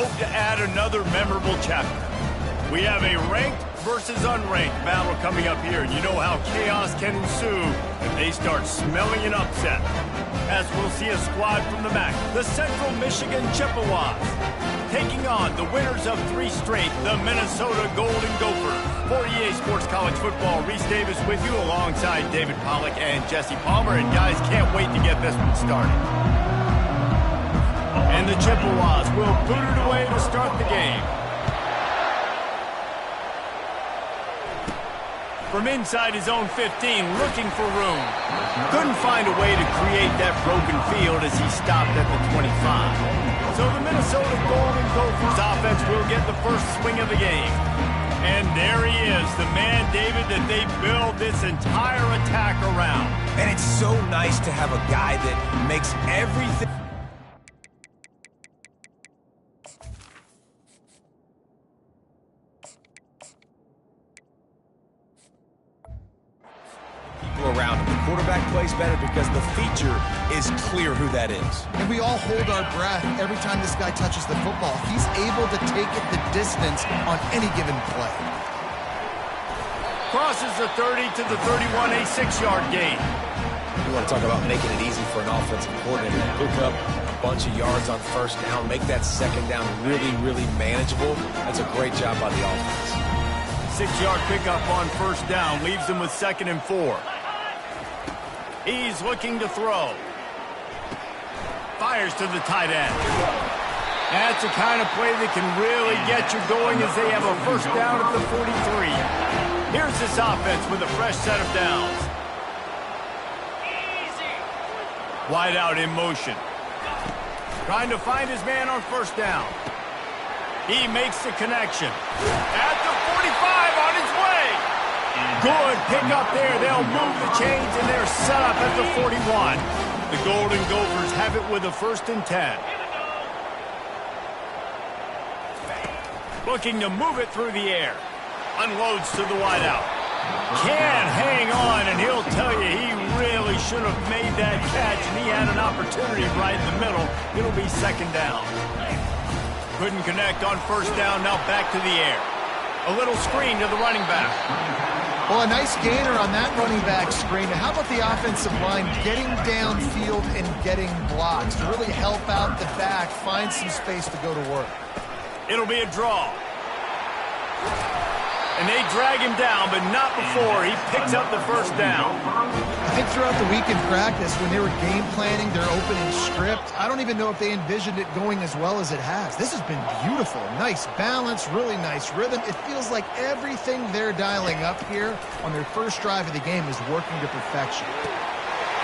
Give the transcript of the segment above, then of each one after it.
hope to add another memorable chapter. We have a ranked versus unranked battle coming up here. You know how chaos can ensue if they start smelling an upset. As we'll see a squad from the MAC, the Central Michigan Chippewas, taking on the winners of 3 straight, the Minnesota Golden Gophers. For EA Sports College Football, Reese Davis with you alongside David Pollack and Jesse Palmer. And guys, can't wait to get this one started. And the Chippewas will boot it away to start the game. From inside his own 15, looking for room. Couldn't find a way to create that broken field as he stopped at the 25. So the Minnesota Golden Gophers offense will get the first swing of the game. And there he is, the man, David, that they build this entire attack around. And it's so nice to have a guy that makes everything... around him. The quarterback plays better because the feature is clear who that is. And we all hold our breath every time this guy touches the football. He's able to take it the distance on any given play. Crosses the 30 to the 31, a 6-yard gain. You want to talk about making it easy for an offensive coordinator to pick up a bunch of yards on first down, make that second down really, really manageable. That's a great job by the offense. 6-yard pickup on first down leaves him with 2nd and 4. He's looking to throw. Fires to the tight end. That's the kind of play that can really get you going as they have a first down at the 43. Here's this offense with a fresh set of downs. Wide out in motion. Trying to find his man on first down. He makes the connection. At the 45 on his way. Good pick up there. They'll move the chains, and they're set up at the 41. The Golden Gophers have it with a 1st and 10. Looking to move it through the air. Unloads to the wideout. Can't hang on, and he'll tell you he really should have made that catch, and he had an opportunity right in the middle. It'll be 2nd down. Couldn't connect on first down. Now back to the air. A little screen to the running back. Well, a nice gainer on that running back screen. How about the offensive line getting downfield and getting blocks to really help out the back, find some space to go to work? It'll be a draw. And they drag him down, but not before he picks up the first down. I think throughout the week in practice, when they were game planning their opening script, I don't even know if they envisioned it going as well as it has. This has been beautiful. Nice balance, really nice rhythm. It feels like everything they're dialing up here on their first drive of the game is working to perfection.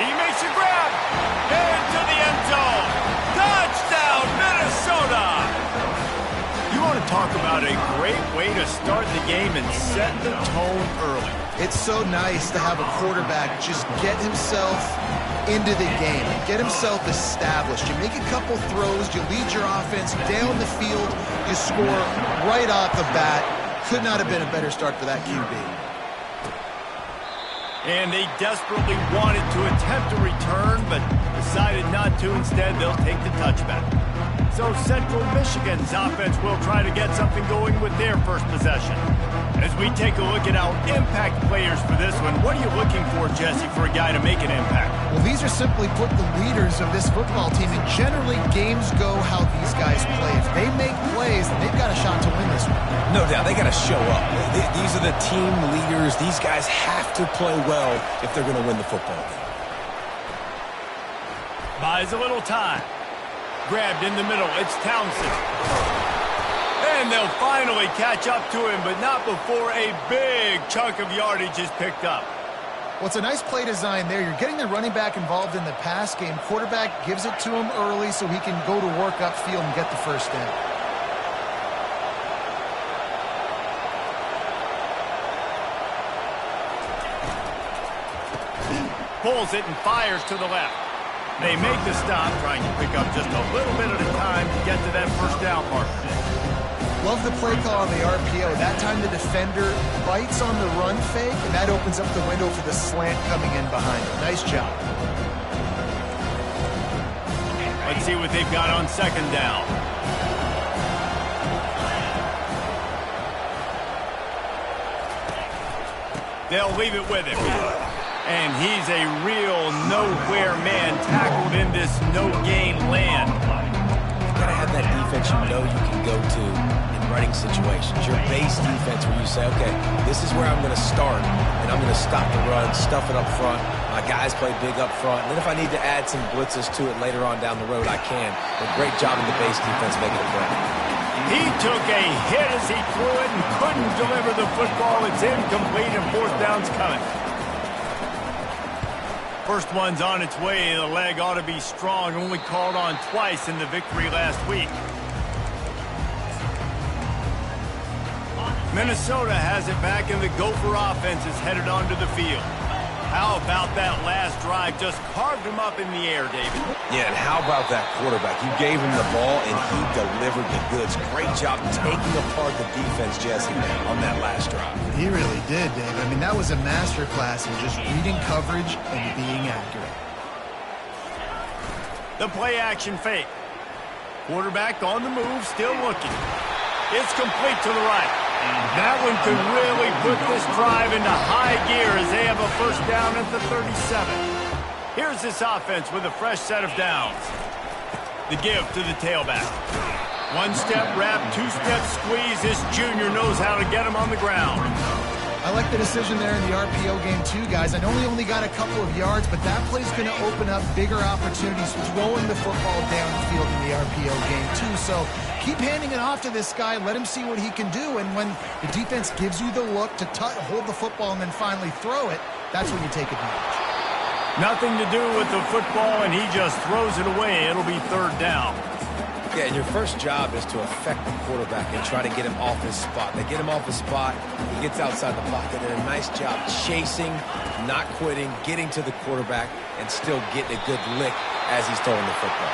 He makes a grab. Into the end zone. Touchdown, Minnesota! You want to talk about a great way to start the game and set the tone early. It's so nice to have a quarterback just get himself into the game, get himself established. You make a couple throws, you lead your offense down the field, you score right off the bat. Could not have been a better start for that QB. And they desperately wanted to attempt a return, but decided not to. Instead, they'll take the touchback. So Central Michigan's offense will try to get something going with their first possession. As we take a look at our impact players for this one, what are you looking for, Jesse, for a guy to make an impact? Well, these are simply put the leaders of this football team, and generally games go how these guys play. If they make plays, then they've got a shot to win this one. No doubt, they got to show up. These are the team leaders. These guys have to play well if they're going to win the football game. Buys a little time. Grabbed in the middle, it's Townsend. And they'll finally catch up to him, but not before a big chunk of yardage is picked up. Well, it's a nice play design there. You're getting the running back involved in the pass game. Quarterback gives it to him early so he can go to work upfield and get the first down. Pulls it and fires to the left. They make the stop, trying to pick up just a little bit at a time to get to that first down marker. Love the play call on the RPO. That time the defender bites on the run fake, and that opens up the window for the slant coming in behind him. Nice job. Let's see what they've got on second down. They'll leave it with him. And he's a real nowhere man tackled in this no-gain land. You gotta have that defense you know you can go to in running situations. Your base defense where you say, okay, this is where I'm gonna start, and I'm gonna stop the run, stuff it up front. My guys play big up front, and then if I need to add some blitzes to it later on down the road, I can. But great job in the base defense making a play. He took a hit as he threw it and couldn't deliver the football. It's incomplete, and fourth down's coming. First one's on its way. The leg ought to be strong. Only called on twice in the victory last week. Minnesota has it back, and the Gopher offense is headed onto the field. How about that last drive? Just carved him up in the air, David. Yeah, and how about that quarterback? You gave him the ball, and he delivered the goods. Great job taking apart the defense, Jesse, on that last drive. He really did, Dave. I mean, that was a masterclass in just reading coverage and being accurate. The play-action fake. Quarterback on the move, still looking. It's complete to the right. That one could really put this drive into high gear as they have a first down at the 37. Here's this offense with a fresh set of downs. The give to the tailback. One-step wrap, two-step squeeze. This junior knows how to get him on the ground. I like the decision there in the RPO game too, guys. I know he only got a couple of yards, but that play's going to open up bigger opportunities throwing the football down the field in the RPO game too. So keep handing it off to this guy. Let him see what he can do. And when the defense gives you the look to hold the football and then finally throw it, that's when you take advantage. Nothing to do with the football, and he just throws it away. It'll be third down. Yeah, and your first job is to affect the quarterback and try to get him off his spot. They get him off his spot, he gets outside the pocket, and a nice job chasing, not quitting, getting to the quarterback, and still getting a good lick as he's throwing the football.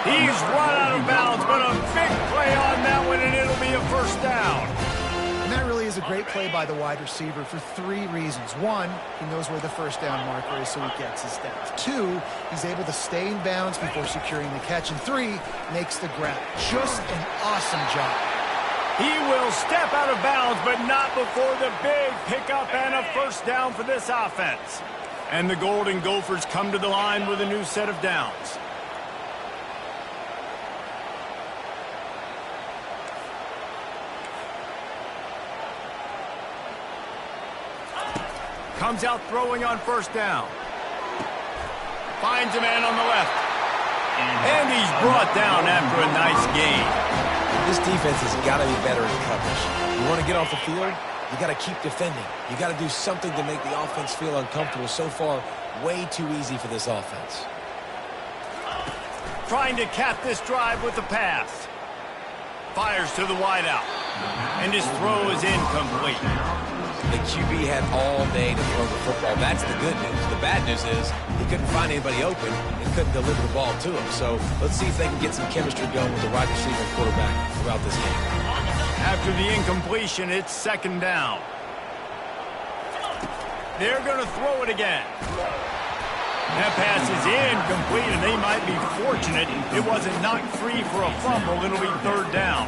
He's run out of bounds, but a big play on that one, and it'll be a first down. And that really is a great play by the wide receiver for three reasons. One, he knows where the first down marker is, so he gets his steps. Two, he's able to stay in bounds before securing the catch. And three, makes the grab. Just an awesome job. He will step out of bounds, but not before the big pickup and a first down for this offense. And the Golden Gophers come to the line with a new set of downs. Comes out throwing on first down. Finds a man on the left. And he's brought down after a nice gain. This defense has got to be better in coverage. You want to get off the field, you got to keep defending. You got to do something to make the offense feel uncomfortable. So far, way too easy for this offense. Trying to cap this drive with the pass. Fires to the wideout. And his throw is incomplete. The QB had all day to throw the football. That's the good news. The bad news is he couldn't find anybody open and couldn't deliver the ball to him. So let's see if they can get some chemistry going with the wide receiver and quarterback throughout this game. After the incompletion, it's second down. They're going to throw it again. That pass is incomplete, and they might be fortunate it wasn't knocked free for a fumble. It'll be third down.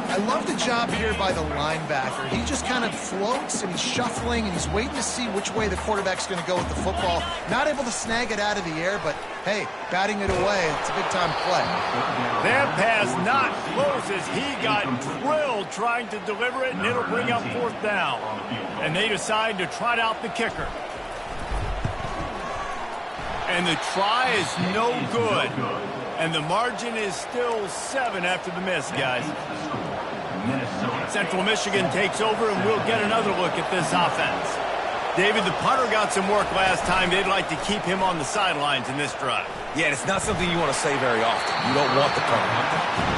I love the job here by the linebacker. He just kind of floats, and he's shuffling, and he's waiting to see which way the quarterback's going to go with the football. Not able to snag it out of the air, but, hey, batting it away, it's a big-time play. That pass not close as he got drilled trying to deliver it, and it'll bring up fourth down. And they decide to trot out the kicker. And the try is no good. And the margin is still 7 after the miss, guys. Central Michigan takes over, and we'll get another look at this offense. David, the punter got some work last time. They'd like to keep him on the sidelines in this drive. Yeah, it's not something you want to say very often. You don't want the punter.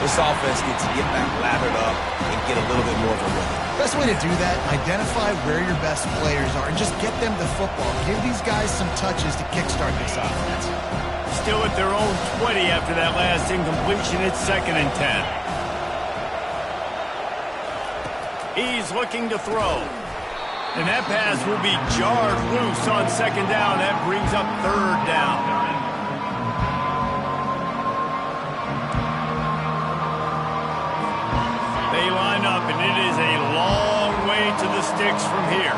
This offense needs to get back lathered up and get a little bit more of a rhythm. Best way to do that, identify where your best players are and just get them the football. Give these guys some touches to kickstart this offense. Still at their own 20 after that last incompletion. It's 2nd and 10. He's looking to throw. And that pass will be jarred loose on second down. That brings up third down. They line up, and it is a long way to the sticks from here.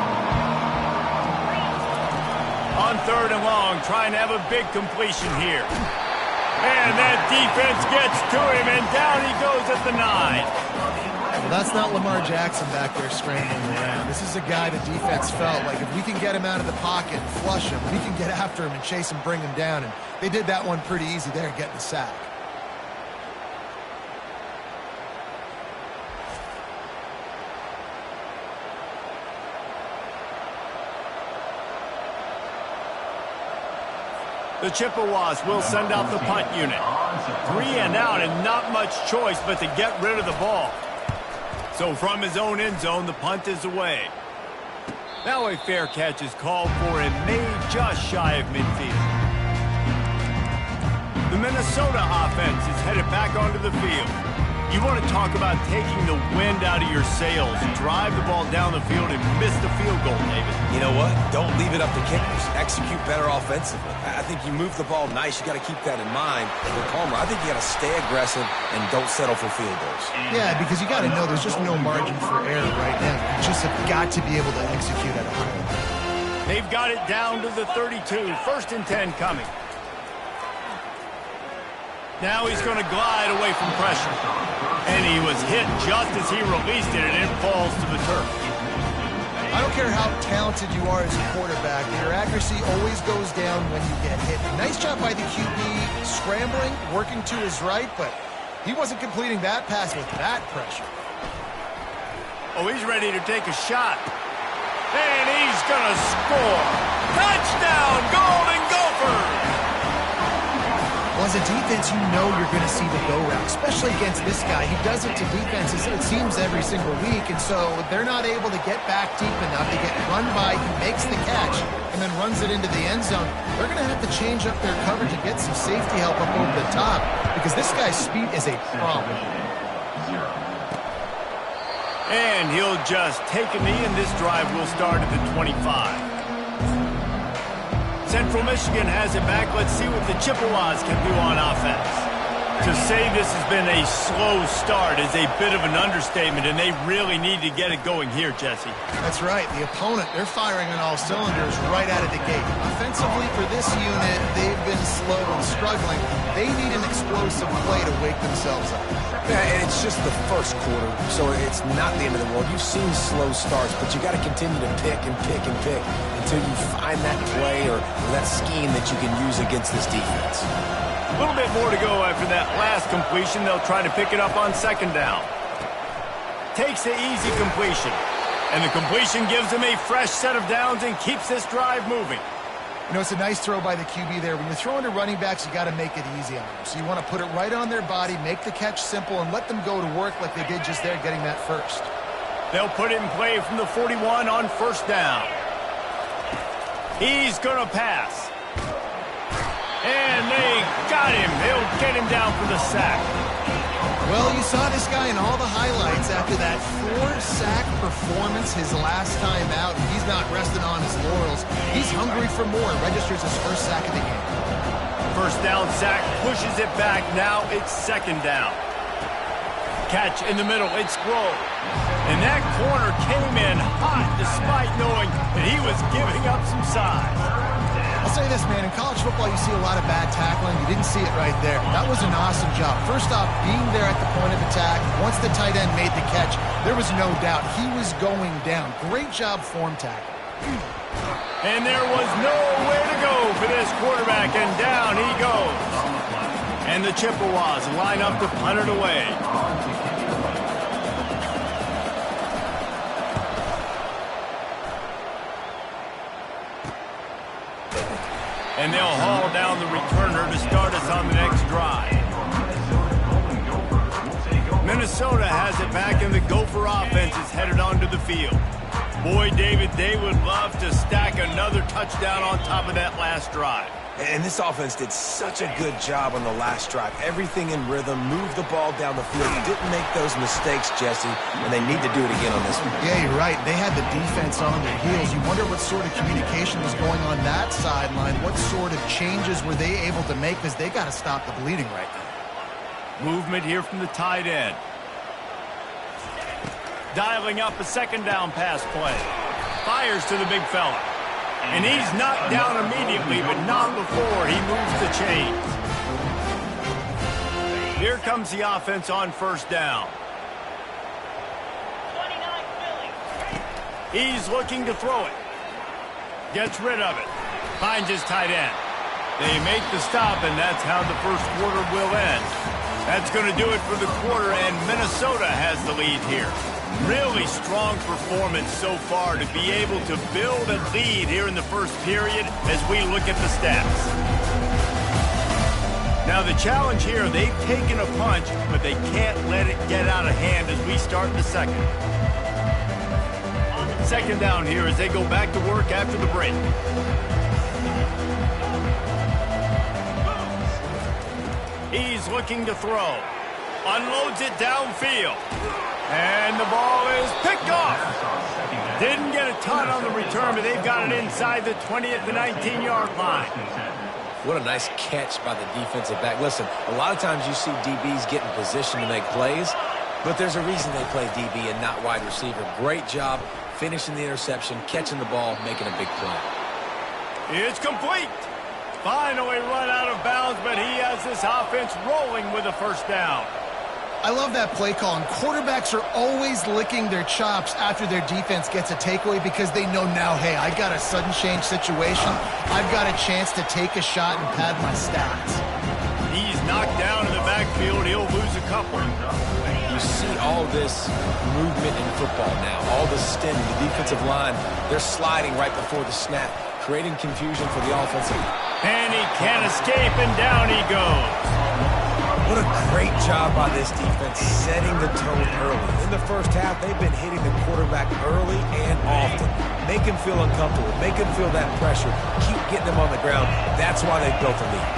On 3rd and long, trying to have a big completion here. And that defense gets to him, and down he goes at the 9. Well, that's not Lamar Jackson back there scrambling around. This is a guy the defense felt like if we can get him out of the pocket and flush him, we can get after him and chase him, bring him down. And they did that one pretty easy there, getting the sack. The Chippewas will send out the punt unit. 3 and out and not much choice but to get rid of the ball. So from his own end zone, the punt is away. Now a fair catch is called for and made just shy of midfield. The Minnesota offense is headed back onto the field. You want to talk about taking the wind out of your sails. Drive the ball down the field and miss the field goal, David. You know what? Don't leave it up to kickers. Execute better offensively. I think you move the ball nice. You got to keep that in mind. For Palmer, I think you got to stay aggressive and don't settle for field goals. Yeah, because you got to know there's just no margin for error right now. You just have got to be able to execute at a high level. They've got it down to the 32. 1st and 10 coming. Now he's going to glide away from pressure. And he was hit just as he released it, and it falls to the turf. I don't care how talented you are as a quarterback, your accuracy always goes down when you get hit. Nice job by the QB, scrambling, working to his right, but he wasn't completing that pass with that pressure. Oh, he's ready to take a shot. And he's going to score. Touchdown, Golden Gophers! Well, as a defense, you know you're going to see the go route, especially against this guy. He does it to defenses, it seems, every single week, and so they're not able to get back deep enough. They get run by, he makes the catch, and then runs it into the end zone. They're going to have to change up their coverage and get some safety help up over the top, because this guy's speed is a problem. And he'll just take a knee, and this drive will start at the 25. Central Michigan has it back. Let's see what the Chippewas can do on offense. To say this has been a slow start is a bit of an understatement, and they really need to get it going here, Jesse. That's right. The opponent, they're firing on all cylinders right out of the gate. Offensively, for this unit, they've been slow and struggling. They need an explosive play to wake themselves up. Yeah, and it's just the first quarter, so it's not the end of the world. You've seen slow starts, but you got to continue to pick and pick and pick until you find that play or that scheme that you can use against this defense. A little bit more to go after that last completion. They'll try to pick it up on 2nd down. Takes the easy completion. And the completion gives him a fresh set of downs and keeps this drive moving. You know, it's a nice throw by the QB there. When you're throwing to running backs, you got to make it easy on them. So you want to put it right on their body, make the catch simple, and let them go to work like they did just there, getting that first. They'll put it in play from the 41 on 1st down. He's going to pass. And they got him. They'll get him down for the sack. Well, you saw this guy in all the highlights after that 4-sack performance his last time out. He's not resting on his laurels. He's hungry for more. Registers his first sack of the game. 1st down sack, pushes it back. Now it's 2nd down. Catch in the middle. It's Grove. And that corner came in hot despite knowing that he was giving up some size. I'll say this, man, in college football you see a lot of bad tackling. You didn't see it right there. That was an awesome job. First off, being there at the point of attack. Once the tight end made the catch, there was no doubt he was going down. Great job form tackle. And there was nowhere to go for this quarterback, and down he goes. And the Chippewas line up to punt it away. And they'll haul down the returner to start us on the next drive. Minnesota has it back, and the Gopher offense is headed onto the field. Boy, David, they would love to stack another touchdown on top of that last drive. And this offense did such a good job on the last drive. Everything in rhythm, moved the ball down the field, didn't make those mistakes, Jesse, and they need to do it again on this one. Yeah, you're right. They had the defense on their heels. You wonder what sort of communication was going on that sideline. What sort of changes were they able to make, because they got to stop the bleeding right now. Movement here from the tight end. Dialing up a 2nd down pass play. Fires to the big fella. And he's knocked down immediately, but not before he moves the chains. Here comes the offense on first down. He's looking to throw it. Gets rid of it. Finds his tight end. They make the stop, and that's how the first quarter will end. That's going to do it for the quarter, and Minnesota has the lead here. Really strong performance so far to be able to build a lead here in the first period as we look at the stats. Now the challenge here, they've taken a punch, but they can't let it get out of hand as we start the second. Second down here as they go back to work after the break. He's looking to throw. Unloads it downfield. And the ball is picked off. Didn't get a ton on the return, but they've got it inside the 20 at the 19-yard line. What a nice catch by the defensive back. Listen, a lot of times you see DBs get in position to make plays, but there's a reason they play DB and not wide receiver. Great job finishing the interception, catching the ball, making a big play. It's complete. Finally run out of bounds, but he has this offense rolling with a first down. I love that play call, and quarterbacks are always licking their chops after their defense gets a takeaway because they know now, hey, I got a sudden change situation. I've got a chance to take a shot and pad my stats. He's knocked down in the backfield. He'll lose a couple. You see all this movement in football now, all the stemming, the defensive line, they're sliding right before the snap, creating confusion for the offensive. And he can't escape, and down he goes. What a great job by this defense setting the tone early. In the first half, they've been hitting the quarterback early and often. Make him feel uncomfortable. Make him feel that pressure. Keep getting him on the ground. That's why they built a lead.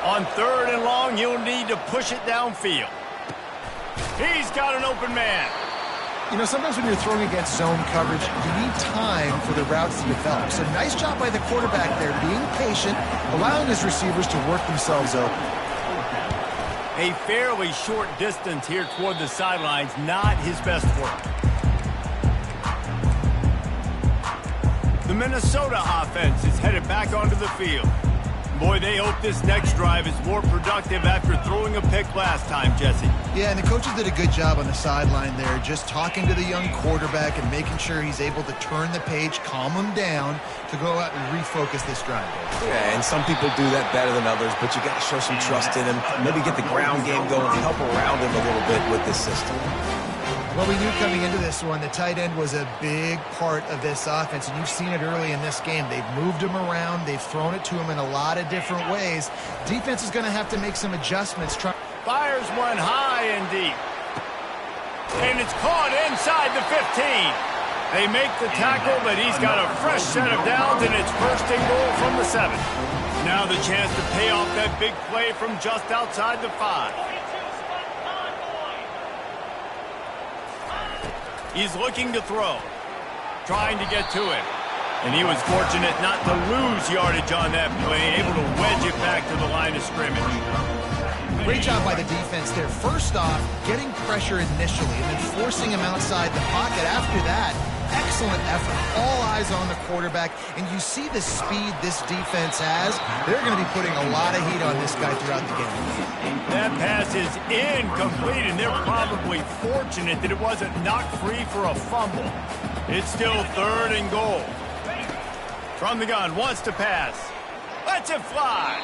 On third and long, you'll need to push it downfield. He's got an open man. You know, sometimes when you're throwing against zone coverage, you need time for the routes to develop. So nice job by the quarterback there, being patient, allowing his receivers to work themselves open. A fairly short distance here toward the sidelines, not his best work. The Minnesota offense is headed back onto the field. Boy, they hope this next drive is more productive after throwing a pick last time, Jesse. Yeah, and the coaches did a good job on the sideline there, just talking to the young quarterback and making sure he's able to turn the page, calm him down to go out and refocus this drive. Yeah, and some people do that better than others, but you got to show some trust in him, maybe get the ground game going, help around him a little bit with this system. Well, we knew coming into this one, the tight end was a big part of this offense, and you've seen it early in this game. They've moved him around. They've thrown it to him in a lot of different ways. Defense is going to have to make some adjustments. Fires one high and deep. And it's caught inside the 15. They make the tackle, but he's got a fresh set of downs, and it's first and goal from the 7. Now the chance to pay off that big play from just outside the 5. He's looking to throw, trying to get to it. And he was fortunate not to lose yardage on that play, able to wedge it back to the line of scrimmage. Great job by the defense there. First off, getting pressure initially and then forcing him outside the pocket. After that, excellent effort. All eyes on the quarterback. And you see the speed this defense has. They're going to be putting a lot of heat on this guy throughout the game. That pass is incomplete, and they're probably fortunate that it wasn't knocked free for a fumble. It's still third and goal. From the gun, wants to pass. Lets it fly.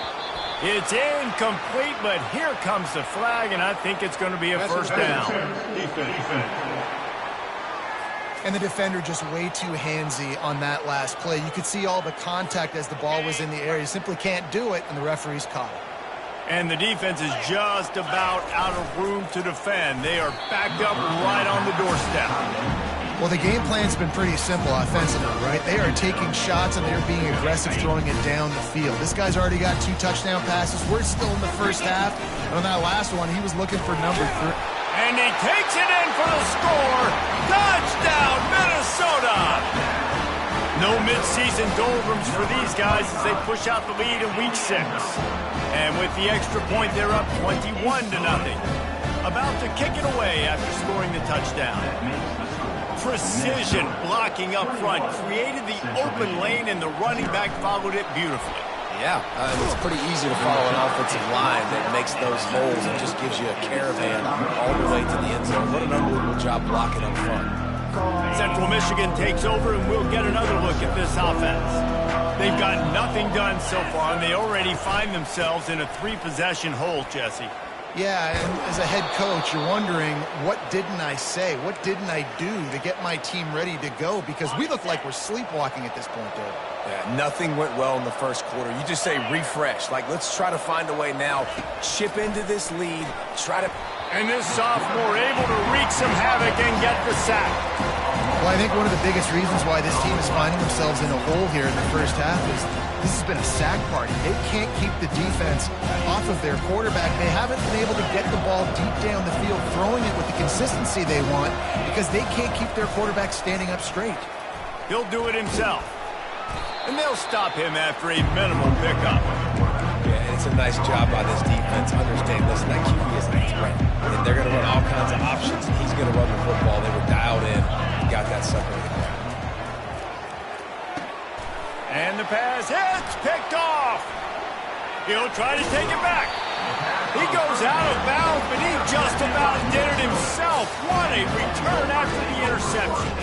It's incomplete, but here comes the flag, and I think it's going to be a first down. And the defender just way too handsy on that last play. You could see all the contact as the ball was in the air. You simply can't do it, and the referee's caught it. And the defense is just about out of room to defend. They are backed up right on the doorstep. Well, the game plan's been pretty simple offensively, right? They are taking shots and they're being aggressive throwing it down the field. This guy's already got 2 touchdown passes. We're still in the first half. And on that last one, he was looking for number 3. And he takes it in for the score. Touchdown, Minnesota! No midseason doldrums for these guys as they push out the lead in week 6. And with the extra point, they're up 21-0. About to kick it away after scoring the touchdown. precision blocking up front, created the open lane, and the running back followed it beautifully. Yeah, it's pretty easy to follow an offensive line that makes those holes and just gives you a caravan all the way to the end zone. What an unbelievable job blocking up front. Central Michigan takes over, and we'll get another look at this offense. They've got nothing done so far, and they already find themselves in a 3-possession hole, Jesse. Yeah, and as a head coach, you're wondering, what didn't I say? What didn't I do to get my team ready to go? Because we look like we're sleepwalking at this point, Dave. Yeah, nothing went well in the first quarter. You just say refresh. Like, let's try to find a way now. Chip into this lead. Try to... And this sophomore able to wreak some havoc and get the sack. Well, I think one of the biggest reasons why this team is finding themselves in a hole here in the first half is this has been a sack party. They can't keep the defense off of their quarterback. They haven't been able to get the ball deep down the field, throwing it with the consistency they want because they can't keep their quarterback standing up straight. He'll do it himself. And they'll stop him after a minimal pickup. Yeah, and it's a nice job by this defense. Understand, listen, that QB is a threat. And they're going to run all kinds of options, and he's going to run the football. They were dialed in and got that sucker in the ground. And the pass hits, picked off. He'll try to take it back. He goes out of bounds, but he just about did it himself. What a return after the interception.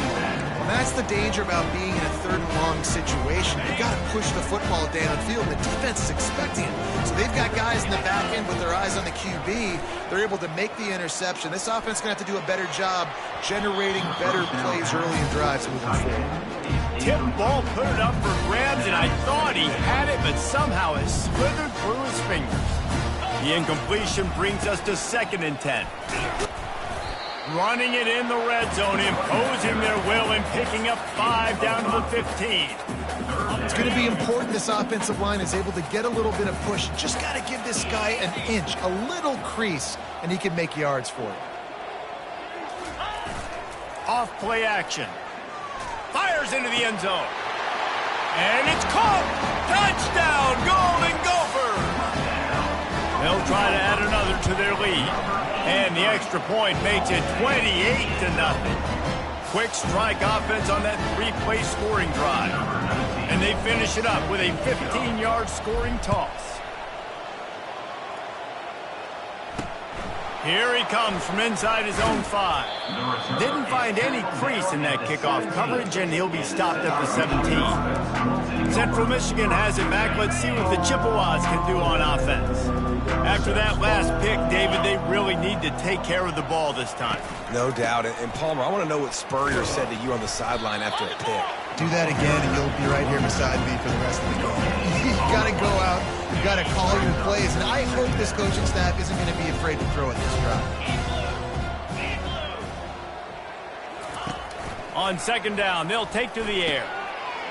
And that's the danger about being in a third and long situation. You've got to push the football downfield, and the defense is expecting it. So they've got guys in the back end with their eyes on the QB. They're able to make the interception. This offense is going to have to do a better job generating better plays early in drives moving forward. Tip ball put it up for grabs, and I thought he had it, but somehow it slithered through his fingers. The incompletion brings us to 2nd and 10. Running it in the red zone, imposing their will and picking up 5 down to the 15. It's going to be important this offensive line is able to get a little bit of push. Just got to give this guy an inch, a little crease, and he can make yards for it. Off play action. Fires into the end zone. And it's caught! Touchdown, Golden Gophers! They'll try to add another to their lead. And the extra point makes it 28-0. Quick strike offense on that 3-play scoring drive. And they finish it up with a 15-yard scoring toss. Here he comes from inside his own 5. Didn't find any crease in that kickoff coverage, and he'll be stopped at the 17. Central Michigan has it back. Let's see what the Chippewas can do on offense. After that last pick, David, they really need to take care of the ball this time. No doubt. And Palmer, I want to know what Spurrier said to you on the sideline after a pick. Do that again, and you'll be right here beside me for the rest of the game. You've got to go out. You've got to call your plays. And I hope this coaching staff isn't going to be afraid to throw at this drive. On 2nd down, they'll take to the air.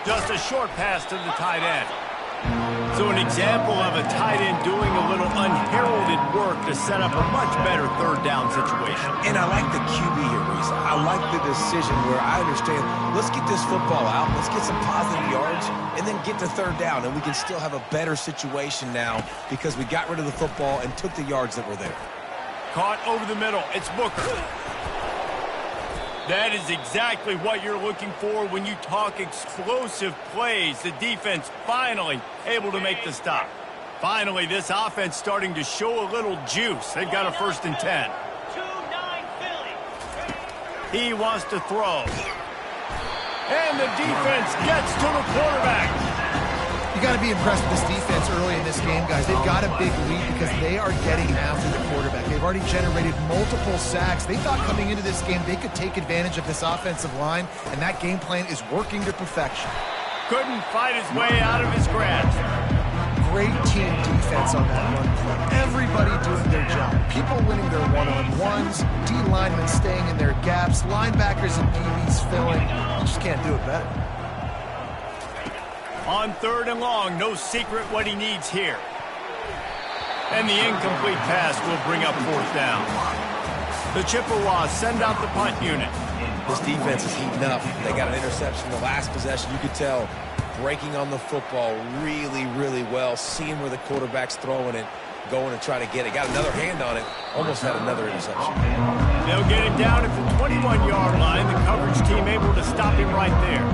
Just a short pass to the tight end. So an example of a tight end doing a little unheralded work to set up a much better 3rd down situation. And I like the QB here, Reese. I like the decision where I understand, let's get this football out, let's get some positive yards, and then get to 3rd down, and we can still have a better situation now because we got rid of the football and took the yards that were there. Caught over the middle. It's Booker. That is exactly what you're looking for when you talk explosive plays. The defense finally able to make the stop. Finally, this offense starting to show a little juice. They've got a 1st and 10. He wants to throw. And the defense gets to the quarterback. You got to be impressed with this defense early in this game, guys. They've got a big lead because they are getting after the quarterback. They've already generated multiple sacks. They thought coming into this game they could take advantage of this offensive line, and that game plan is working to perfection. Couldn't fight his way out of his grasp. Great team defense on that run play. Everybody doing their job. People winning their one-on-ones, D linemen staying in their gaps, linebackers and DBs filling. You just can't do it better. On 3rd and long, no secret what he needs here. And the incomplete pass will bring up 4th down. The Chippewas send out the punt unit. This defense is heating up. They got an interception the last possession. You could tell breaking on the football really, really well, seeing where the quarterback's throwing it, going to try to get it. Got another hand on it, almost had another interception. They'll get him down at the 21-yard line. The coverage team able to stop him right there.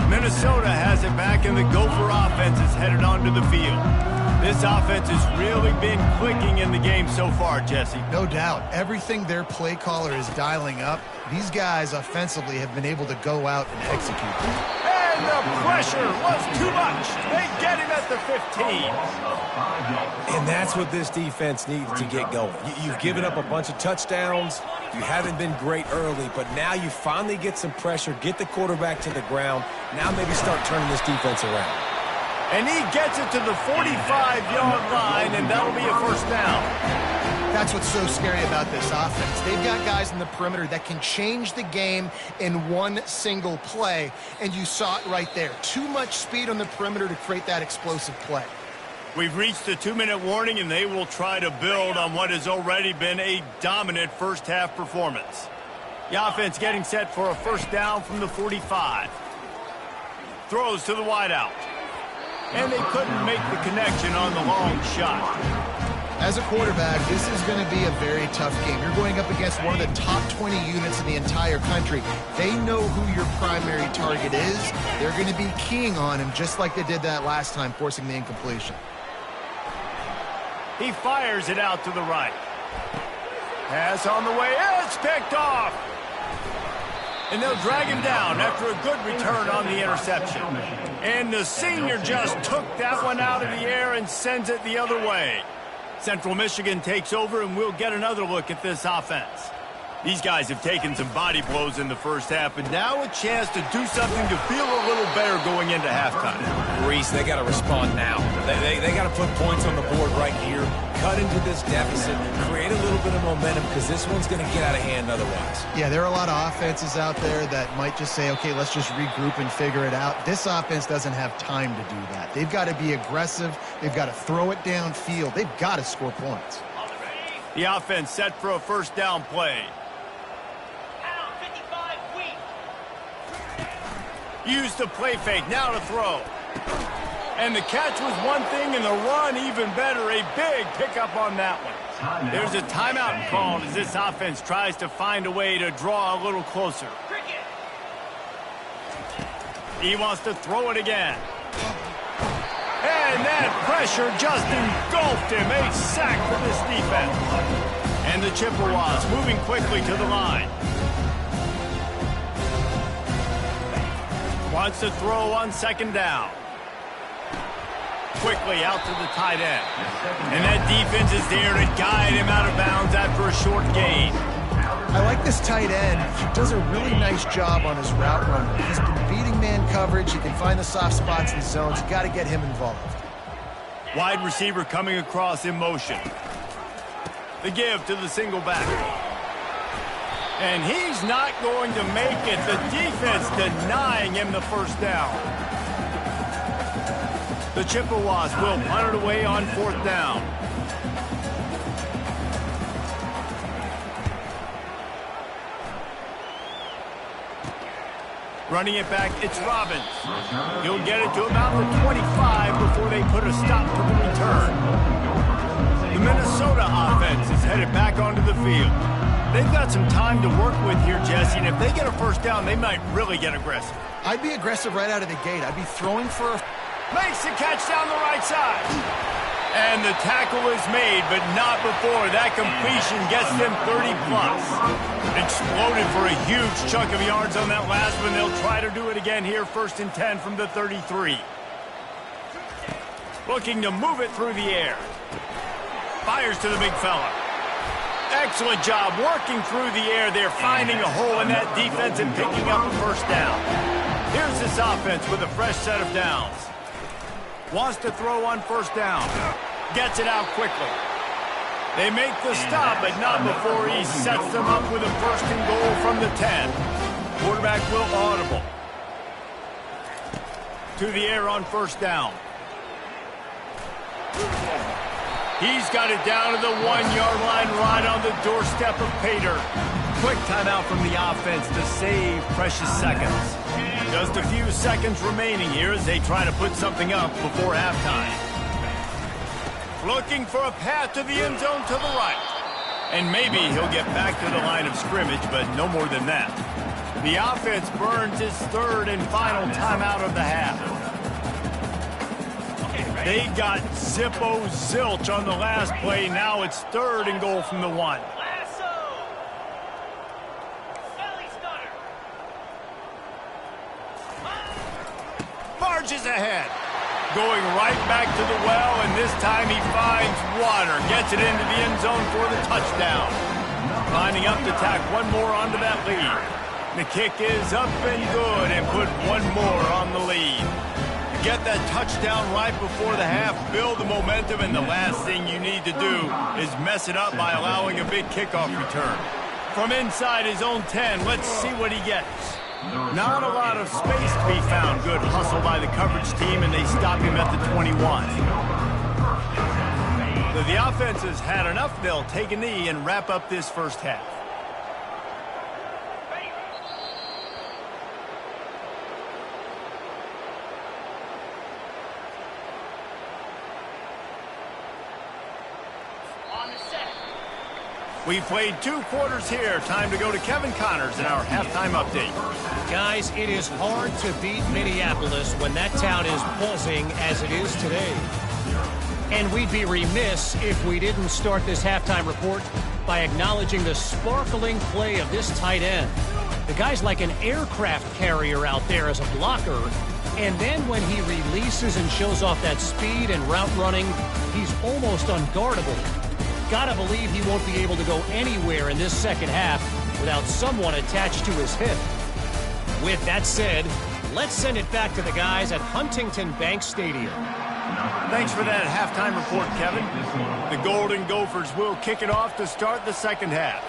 Minnesota has it back, and the Gopher offense is headed onto the field. This offense has really been clicking in the game so far, Jesse. No doubt. Everything their play caller is dialing up, these guys offensively have been able to go out and execute. And the pressure was too much. They get him at the 15. And that's what this defense needs to get going. You've given up a bunch of touchdowns. You haven't been great early, but now you finally get some pressure, get the quarterback to the ground. Now maybe start turning this defense around. And he gets it to the 45-yard line, and that'll be a first down. That's what's so scary about this offense. They've got guys in the perimeter that can change the game in one single play, and you saw it right there. Too much speed on the perimeter to create that explosive play. We've reached the 2-minute warning, and they will try to build on what has already been a dominant first-half performance. The offense getting set for a first down from the 45. Throws to the wideout. And they couldn't make the connection on the long shot. As a quarterback, this is going to be a very tough game. You're going up against one of the top 20 units in the entire country. They know who your primary target is. They're going to be keying on him just like they did that last time, forcing the incompletion. He fires it out to the right. Pass on the way. It's picked off. And they'll drag him down after a good return on the interception. And the senior just took that one out of the air and sends it the other way. Central Michigan takes over, and we'll get another look at this offense. These guys have taken some body blows in the first half, and now a chance to do something to feel a little better going into halftime. Reese, they got to respond now. They got to put points on the board right here, cut into this deficit, create a little bit of momentum, because this one's going to get out of hand otherwise. Yeah, there are a lot of offenses out there that might just say, okay, let's just regroup and figure it out. This offense doesn't have time to do that. They've got to be aggressive. They've got to throw it downfield. They've got to score points. The offense set for a first down play. Use the play fake, now to throw. And the catch was one thing, and the run even better. A big pickup on that one. There's a timeout called as this offense tries to find a way to draw a little closer. He wants to throw it again. And that pressure just engulfed him. A sack for this defense. And the Chippewas moving quickly to the line. Wants to throw on second down. Quickly out to the tight end. And that defense is there to guide him out of bounds after a short gain. I like this tight end. He does a really nice job on his route runner. He's been beating man coverage. He can find the soft spots in the zones. You got to get him involved. Wide receiver coming across in motion. The give to the single back. And he's not going to make it. The defense denying him the first down. The Chippewas will punt it away on fourth down. Running it back, it's Robbins. He'll get it to about the 25 before they put a stop to the return. The Minnesota offense is headed back onto the field. They've got some time to work with here, Jesse, and if they get a first down, they might really get aggressive. I'd be aggressive right out of the gate. I'd be throwing for a... Makes the catch down the right side. And the tackle is made, but not before that completion gets them 30-plus. Exploded for a huge chunk of yards on that last one. They'll try to do it again here, 1st and 10 from the 33. Looking to move it through the air. Fires to the big fella. Excellent job working through the air there, finding a hole in that defense and picking up a first down. Here's this offense with a fresh set of downs. Wants to throw on first down. Gets it out quickly. They make the stop, but not before he sets them up with a first and goal from the 10. Quarterback will audible. To the air on first down. He's got it down to the 1-yard line right on the doorstep of Pater. Quick timeout from the offense to save precious seconds. Just a few seconds remaining here as they try to put something up before halftime. Looking for a path to the end zone to the right. And maybe he'll get back to the line of scrimmage, but no more than that. The offense burns its third and final timeout of the half. They got zilch on the last play. Now it's 3rd and goal from the 1. Barges ahead. Going right back to the well, and this time he finds water. Gets it into the end zone for the touchdown. Lining up to tack one more onto that lead. The kick is up and good, and put one more on the lead. Get that touchdown right before the half, build the momentum, and the last thing you need to do is mess it up by allowing a big kickoff return. From inside his own 10, let's see what he gets. Not a lot of space to be found. Good hustle by the coverage team, and they stop him at the 21. So the offense has had enough. They'll take a knee and wrap up this first half. We played 2 quarters here. Time to go to Kevin Connors in our halftime update. Guys, it is hard to beat Minneapolis when that town is buzzing as it is today. And we'd be remiss if we didn't start this halftime report by acknowledging the sparkling play of this tight end. The guy's like an aircraft carrier out there as a blocker. And then when he releases and shows off that speed and route running, he's almost unguardable. Gotta believe he won't be able to go anywhere in this second half without someone attached to his hip. With that said, let's send it back to the guys at Huntington Bank Stadium. Thanks for that halftime report, Kevin. The Golden Gophers will kick it off to start the second half.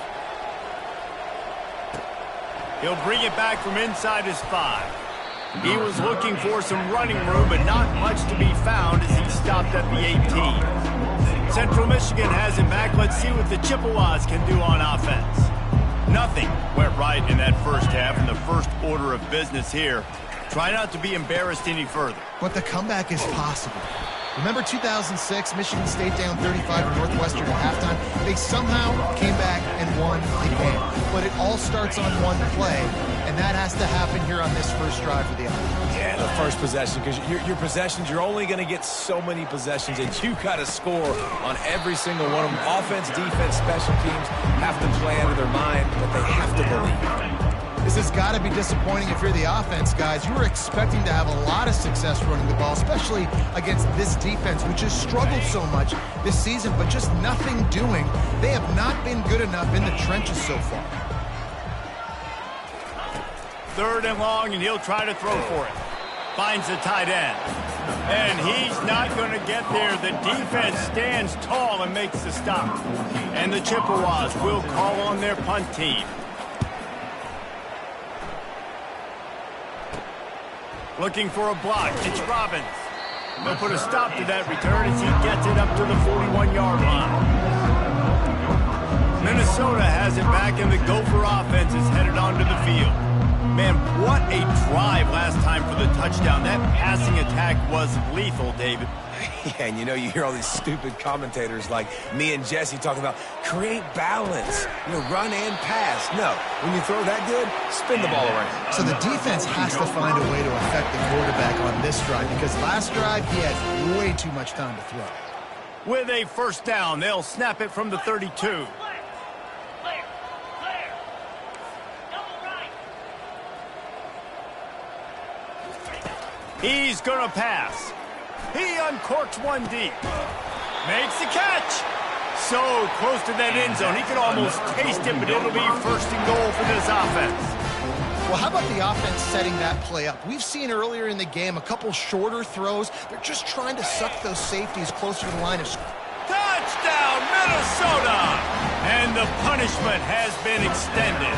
He'll bring it back from inside his 5. He was looking for some running room, but not much to be found as he stopped at the 18. Central Michigan has it back. Let's see what the Chippewas can do on offense. Nothing went right in that first half, and the first order of business here. Try not to be embarrassed any further. But the comeback is possible. Remember 2006, Michigan State down 35 to Northwestern at halftime? They somehow came back and won the game. But it all starts on one play, and that has to happen here on this first drive for the offense. Yeah, the first possession, because your possessions, you're only going to get so many possessions, and you got to score on every single one of them. Offense, defense, special teams have to play out of their mind, but they have to believe. This has got to be disappointing if you're the offense, guys. You were expecting to have a lot of success running the ball, especially against this defense, which has struggled so much this season, but just nothing doing. They have not been good enough in the trenches so far. 3rd and long, and he'll try to throw for it. Finds the tight end. And he's not going to get there. The defense stands tall and makes the stop. And the Chippewas will call on their punt team. Looking for a block. It's Robbins. They'll put a stop to that return as he gets it up to the 41-yard line. Minnesota has it back, and the Gopher offense is headed onto the field. Man, what a drive last time for the touchdown. That passing attack was lethal, David. Yeah, and you know, you hear all these stupid commentators like me and Jesse talking about create balance, run and pass. No, when you throw that good, spin the ball around. So the defense has to find a way to affect the quarterback on this drive, because last drive he had way too much time to throw. With a first down, they'll snap it from the 32. He's going to pass. He uncorks one deep. Makes the catch. So close to that end zone. He could almost taste it, but it'll be 1st and goal for this offense. Well, how about the offense setting that play up? We've seen earlier in the game a couple shorter throws. They're just trying to suck those safeties closer to the line of scrimmage. Touchdown, Minnesota! And the punishment has been extended.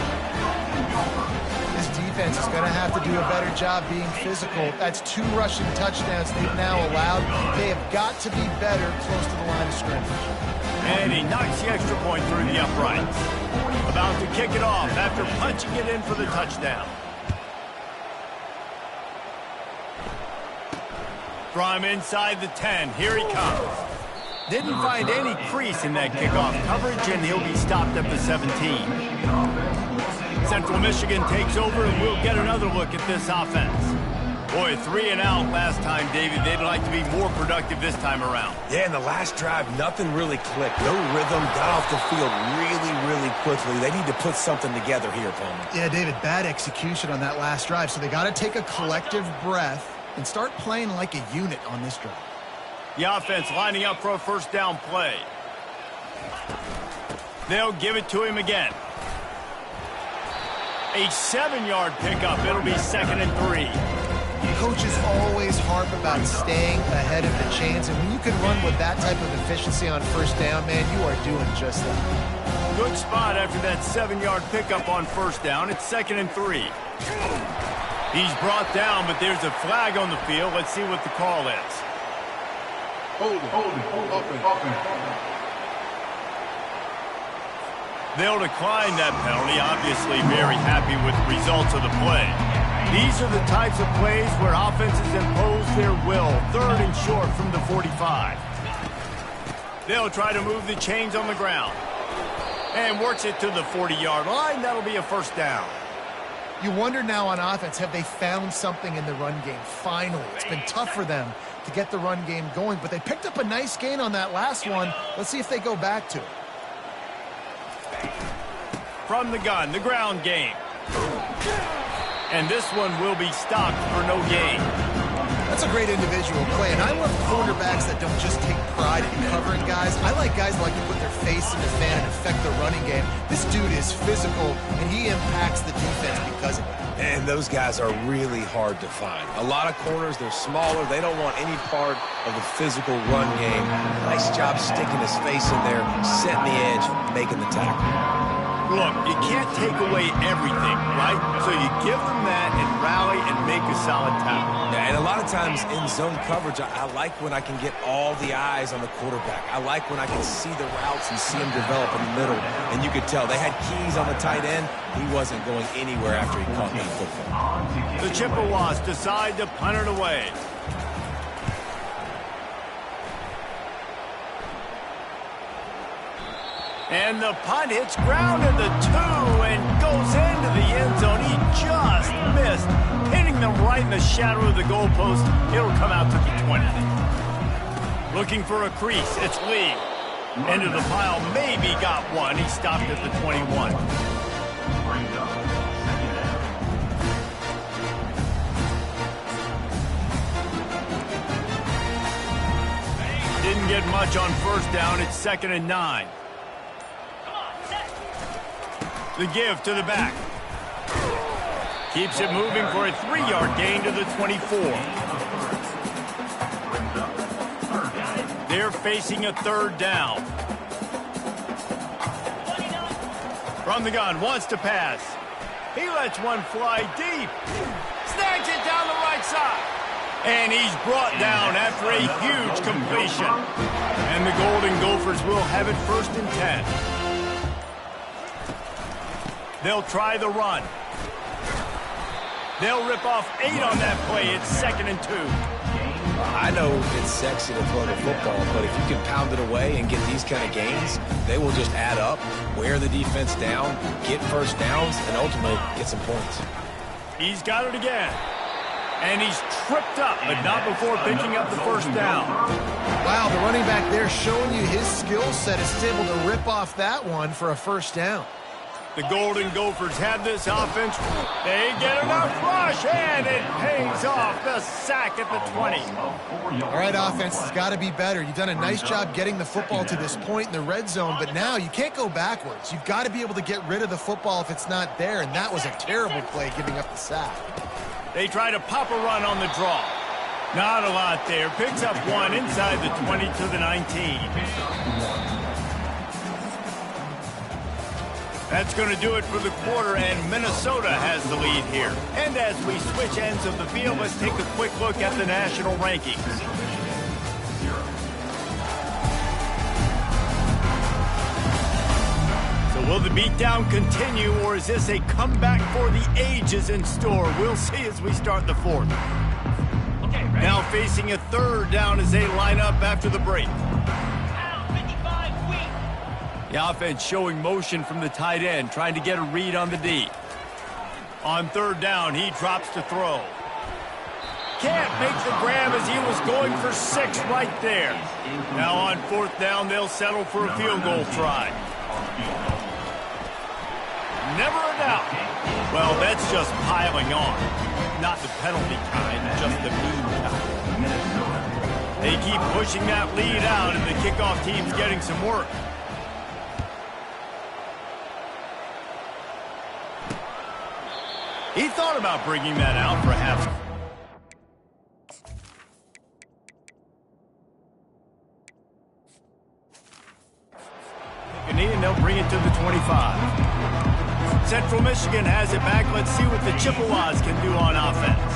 This defense is going to have to do a better job being physical. That's 2 rushing touchdowns they've now allowed. They have got to be better close to the line of scrimmage. And he knocks the extra point through the uprights. About to kick it off after punching it in for the touchdown. From inside the 10, here he comes. Didn't find any crease in that kickoff coverage, and he'll be stopped at the 17. Central Michigan takes over, and we'll get another look at this offense. Boy, 3 and out last time, David. They'd like to be more productive this time around. Yeah, in the last drive, nothing really clicked. No rhythm, got off the field really quickly. They need to put something together here, Coleman. Yeah, David, bad execution on that last drive, so they got to take a collective breath and start playing like a unit on this drive. The offense lining up for a first down play. They'll give it to him again. A 7-yard pickup. It'll be 2nd and 3. Coaches always harp about staying ahead of the chains, and when you can run with that type of efficiency on first down, man, you are doing just that. Good spot after that 7-yard pickup on first down. It's 2nd and 3. He's brought down, but there's a flag on the field. Let's see what the call is. Hold it. They'll decline that penalty, obviously very happy with the results of the play. These are the types of plays where offenses impose their will. 3rd and short from the 45. They'll try to move the chains on the ground. And works it to the 40-yard line. That'll be a first down. You wonder now on offense, have they found something in the run game? Finally, it's been tough for them to get the run game going, but they picked up a nice gain on that last one. Let's see if they go back to it. From the gun, the ground game. And this one will be stopped for no gain. That's a great individual play, and I love cornerbacks that don't just take pride in covering guys. I like guys that like to put their face in the fan and affect the running game. This dude is physical, and he impacts the defense because of it. And those guys are really hard to find. A lot of corners, they're smaller. They don't want any part of the physical run game. Nice job sticking his face in there, setting the edge, making the tackle. Look, you can't take away everything, right? So you give them that and rally and make a solid tackle. Yeah, and a lot of times in zone coverage, I like when I can get all the eyes on the quarterback. I like when I can see the routes and see them develop in the middle. And you could tell they had keys on the tight end. He wasn't going anywhere after he caught that football. The Chippewas decide to punt it away. And the punt hits ground at the 2 and goes into the end zone. He just missed, hitting them right in the shadow of the goalpost. It'll come out to the 20. Looking for a crease. It's Lee. Into the pile. Maybe got one. He stopped at the 21. Didn't get much on first down. It's 2nd and 9. The give to the back. Keeps it moving for a 3-yard gain to the 24. They're facing a 3rd down. From the gun, wants to pass. He lets one fly deep. Snags it down the right side. And he's brought down after a huge completion. And the Golden Gophers will have it 1st and 10. They'll try the run. They'll rip off 8 on that play. It's 2nd and 2. I know it's sexy to throw the football, but if you can pound it away and get these kind of gains, they will just add up, wear the defense down, get first downs, and ultimately get some points. He's got it again. And he's tripped up, but not before picking up the first down. Wow, the running back there showing you his skill set is able to rip off that one for a first down. The Golden Gophers have this offense. They get enough rush, and it pays off. The sack at the 20. All right, offense has got to be better. You've done a nice job getting the football to this point in the red zone, but now you can't go backwards. You've got to be able to get rid of the football if it's not there, and that was a terrible play giving up the sack. They try to pop a run on the draw. Not a lot there. Picks up one inside the 20 to the 19. That's going to do it for the quarter, and Minnesota has the lead here. And as we switch ends of the field, let's take a quick look at the national rankings. So will the beatdown continue, or is this a comeback for the ages in store? We'll see as we start the 4th. Now facing a 3rd down as they line up after the break. The offense showing motion from the tight end, trying to get a read on the D. On third down, he drops to throw. Can't make the grab as he was going for 6 right there. Now on fourth down, they'll settle for a field goal try. Never a doubt. Well, that's just piling on. Not the penalty kind, just the mean kind. They keep pushing that lead out, and the kickoff team's getting some work. He thought about bringing that out, perhaps. And they'll bring it to the 25. Central Michigan has it back. Let's see what the Chippewas can do on offense.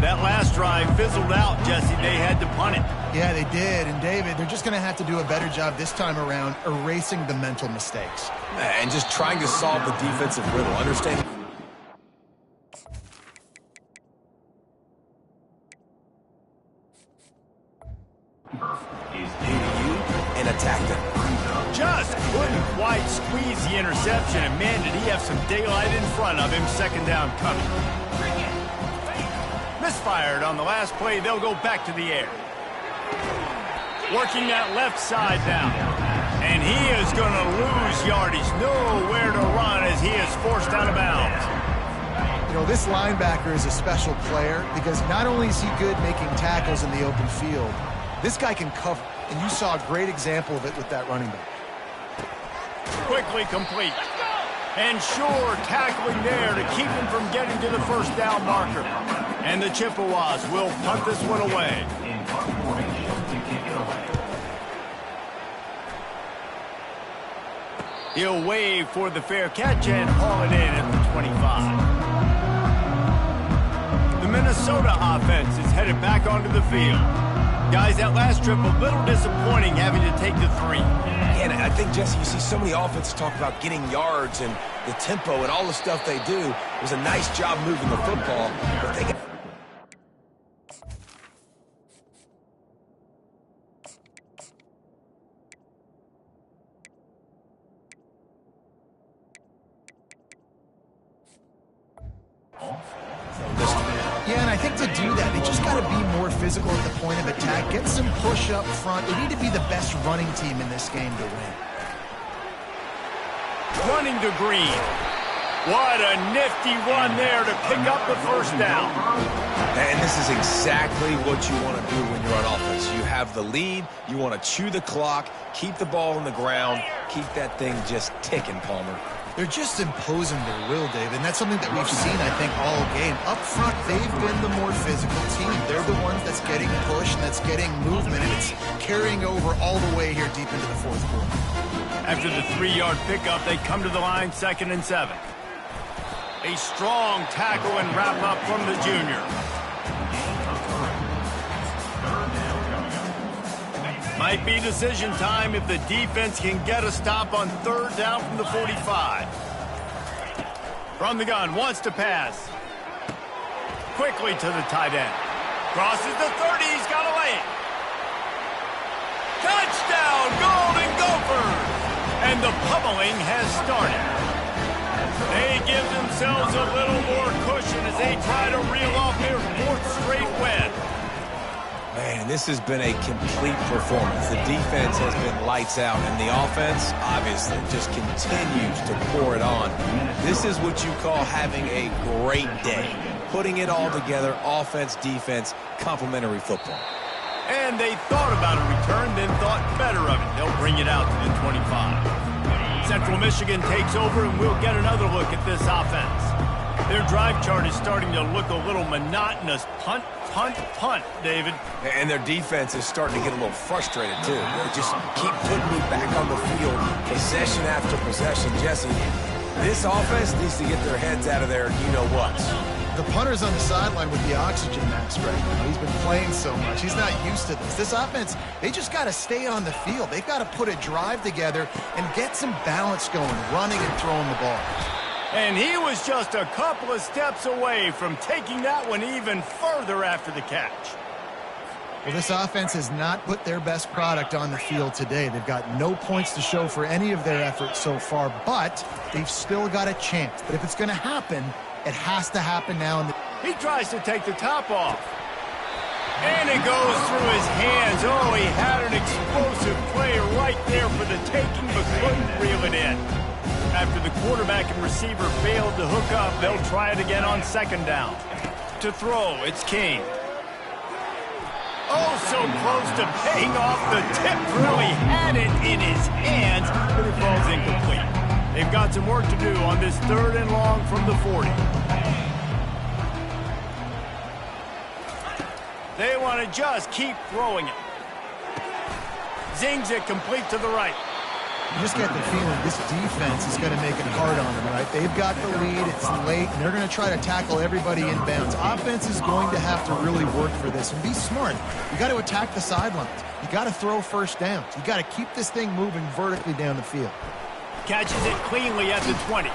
That last drive fizzled out, Jesse. They had to punt it. Yeah, they did. And, David, they're just going to have to do a better job this time around erasing the mental mistakes. And just trying to solve the defensive riddle. Understanding. And attack them. Just couldn't quite squeeze the interception, and man, did he have some daylight in front of him. Second down coming. Misfired on the last play. They'll go back to the air. Working that left side now. And he is going to lose yardage. Nowhere to run as he is forced out of bounds. You know, this linebacker is a special player because not only is he good making tackles in the open field, this guy can cover. And you saw a great example of it with that running back. Quickly complete. And sure, tackling there to keep him from getting to the first down marker. And the Chippewas will punt this one away. He'll wave for the fair catch and haul it in at the 25. The Minnesota offense is headed back onto the field. Guys, that last trip a little disappointing having to take the 3. And I think, Jesse, you see so many offenses talk about getting yards and the tempo and all the stuff they do. It was a nice job moving the football, but they got... Yeah, and I think to do that, they just got to be more physical at the point of attack, get some push up front. They need to be the best running team in this game to win. Running to Green. What a nifty run there to pick up the first down. And this is exactly what you want to do when you're on offense. You have the lead, you want to chew the clock, keep the ball on the ground, keep that thing just ticking, Palmer. They're just imposing their will, Dave, and that's something that we've seen, I think, all game. Up front, they've been the more physical team. They're the ones that's getting pushed and that's getting movement, and it's carrying over all the way here deep into the fourth quarter. After the 3-yard pickup, they come to the line, 2nd and 7. A strong tackle and wrap up from the junior. Might be decision time if the defense can get a stop on 3rd down from the 45. From the gun, wants to pass. Quickly to the tight end. Crosses the 30, he's got to lay it. Touchdown, Golden Gophers! And the pummeling has started. They give themselves a little more cushion as they try to reel off their 4th straight win. Man, this has been a complete performance. The defense has been lights out, and the offense, obviously, just continues to pour it on. This is what you call having a great day. Putting it all together, offense, defense, complementary football. And they thought about a return, then thought better of it. They'll bring it out to the 25. Central Michigan takes over, and we'll get another look at this offense. Their drive chart is starting to look a little monotonous. Punt, punt, punt, David. And their defense is starting to get a little frustrated, too. They just keep putting me back on the field, possession after possession. Jesse, this offense needs to get their heads out of there, you-know-what. The punter's on the sideline with the oxygen mask right now. He's been playing so much. He's not used to this. This offense, they just got to stay on the field. They've got to put a drive together and get some balance going, running and throwing the ball. And he was just a couple of steps away from taking that one even further after the catch. Well, this offense has not put their best product on the field today. They've got no points to show for any of their efforts so far, but they've still got a chance. But if it's going to happen, it has to happen now. He tries to take the top off. And it goes through his hands. Oh, he had an explosive play right there for the taking, but couldn't reel it in. After the quarterback and receiver failed to hook up, they'll try it again on second down. To throw, it's King. Oh, so close to paying off. The tip really had it in his hands, but it falls incomplete. They've got some work to do on this 3rd and long from the 40. They want to just keep throwing it. Zings it complete to the right. You just get the feeling this defense is going to make it hard on them, right? They've got the lead, it's late, and they're going to try to tackle everybody inbounds. Offense is going to have to really work for this and be smart. You got to attack the sidelines. You got to throw first downs. You got to keep this thing moving vertically down the field. Catches it cleanly at the 20.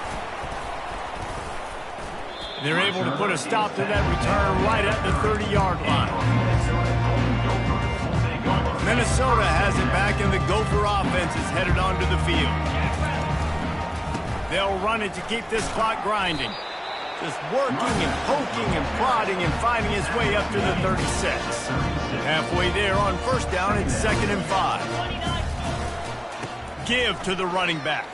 They're able to put a stop to that return right at the 30-yard line. Minnesota has it back, and the Gopher offense is headed onto the field. They'll run it to keep this clock grinding. Just working and poking and prodding and finding his way up to the 36. Halfway there on first down, it's 2nd and 5. Give to the running back.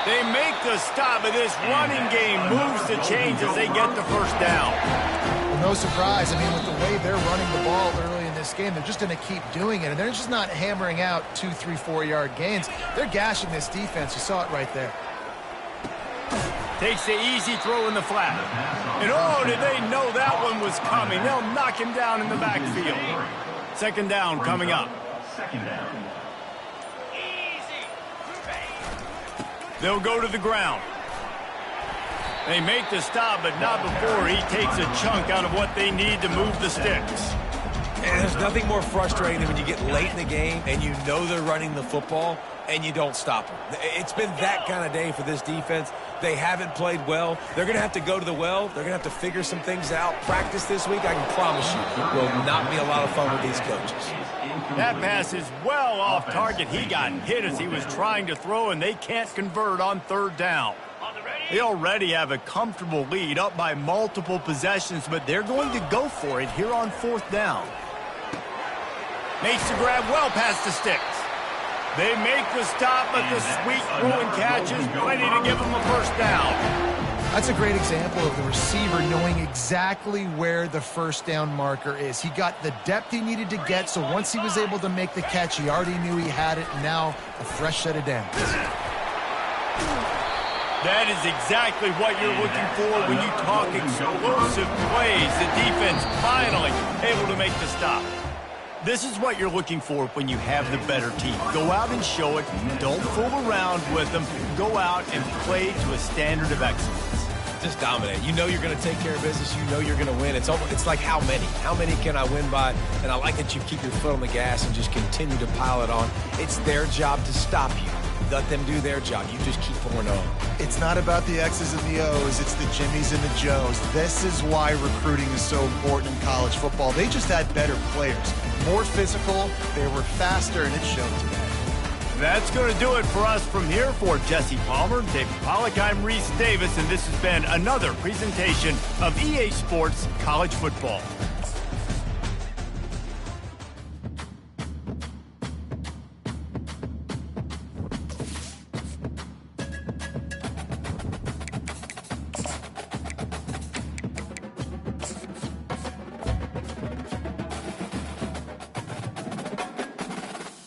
They make the stop, but this running game moves the chains as they get the first down. No surprise. I mean, with the way they're running the ball early in this game, they're just going to keep doing it. And they're just not hammering out 2, 3, 4-yard gains. They're gashing this defense. You saw it right there. Takes the easy throw in the flat. And oh, did they know that one was coming. They'll knock him down in the backfield. 2nd down coming up. They'll go to the ground. They make the stop, but not before he takes a chunk out of what they need to move the sticks. And there's nothing more frustrating than when you get late in the game and you know they're running the football and you don't stop them. It's been that kind of day for this defense. They haven't played well. They're going to have to go to the well. They're going to have to figure some things out. Practice this week, I can promise you, will not be a lot of fun with these coaches. That pass is well off target. He got hit as he was trying to throw, and they can't convert on 3rd down. They already have a comfortable lead, up by multiple possessions, but they're going to go for it here on 4th down. Makes the grab well past the sticks. They make the stop, but the sweet throw and catch is plenty to give them a first down. That's a great example of the receiver knowing exactly where the first down marker is. He got the depth he needed to get, so once he was able to make the catch, he already knew he had it, and now a fresh set of downs. That is exactly what you're looking for when you talk explosive plays. The defense finally able to make the stop. This is what you're looking for when you have the better team. Go out and show it. Don't fool around with them. Go out and play to a standard of excellence. Just dominate. You know you're going to take care of business. You know you're going to win. It's like how many? How many can I win by? And I like that you keep your foot on the gas and just continue to pile it on. It's their job to stop you. Let them do their job. You just keep pouring on. It's not about the X's and the O's. It's the Jimmies and the Joes. This is why recruiting is so important in college football. They just had better players. More physical. They were faster, and it showed today. That's going to do it for us from here. For Jesse Palmer, David Pollack, I'm Reese Davis, and this has been another presentation of EA Sports College Football.